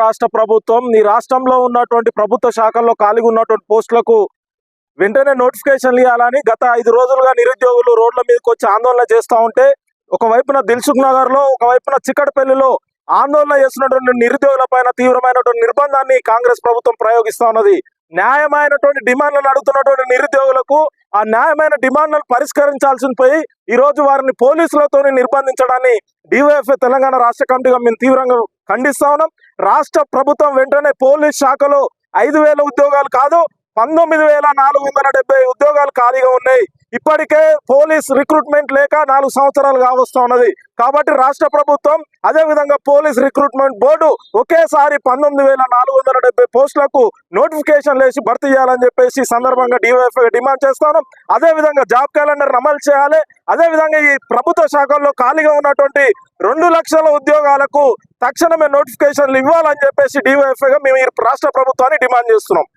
రాష్ట్ర ప్రభుత్వం ఈ రాష్ట్రంలో ఉన్నటువంటి ప్రభుత్వ శాఖల్లో ఖాళీగా ఉన్నటువంటి పోస్టులకు వెంటనే నోటిఫికేషన్లు ఇవ్వాలని గత 5 రోజులుగా నిరుద్యోగులు రోడ్ల మీదకి వచ్చి ఆందోళన చేస్తూ ఉంటే, ఒకవైపున దిల్సుఖ్ నగర్ లో, ఒకవైపున చిక్కడపల్లిలో ఆందోళన చేస్తున్నటువంటి నిరుద్యోగుల పైన తీవ్రమైనటువంటి నిర్బంధాన్ని కాంగ్రెస్ ప్రభుత్వం ప్రయోగిస్తా ఉన్నది. న్యాయమైనటువంటి డిమాండ్లను అడుగుతున్నటువంటి నిరుద్యోగులకు ఆ న్యాయమైన డిమాండ్లను పరిష్కరించాల్సి పోయి ఈ రోజు వారిని పోలీసులతో నిర్బంధించడాన్ని డివైఎఫ్ఐ తెలంగాణ రాష్ట్ర కమిటీగా మేము తీవ్రంగా ఖండిస్తా ఉన్నాం. రాష్ట్ర ప్రభుత్వం వెంటనే పోలీస్ శాఖలో 5,000 ఉద్యోగాలు కాదు 19,470 ఉద్యోగాలు ఖాళీగా ఉన్నాయి. ఇప్పటికే పోలీస్ రిక్రూట్మెంట్ లేక 4 సంవత్సరాలు కావస్తా ఉన్నది. కాబట్టి రాష్ట్ర ప్రభుత్వం అదే విధంగా పోలీస్ రిక్రూట్మెంట్ బోర్డు ఒకేసారి 19,470 పోస్టులకు నోటిఫికేషన్ వేసి భర్తీ చేయాలని చెప్పేసి సందర్భంగా డివైఎఫ్ఐ డిమాండ్ చేస్తాను. అదే విధంగా జాబ్ క్యాలెండర్ అమలు చేయాలి. అదే విధంగా ఈ ప్రభుత్వ శాఖల్లో ఖాళీగా ఉన్నటువంటి 2 లక్షల ఉద్యోగాలకు తక్షణమే నోటిఫికేషన్లు ఇవ్వాలని చెప్పేసి డివైఎఫ్ఐగా మేము ఈ రాష్ట్ర ప్రభుత్వాన్ని డిమాండ్ చేస్తున్నాం.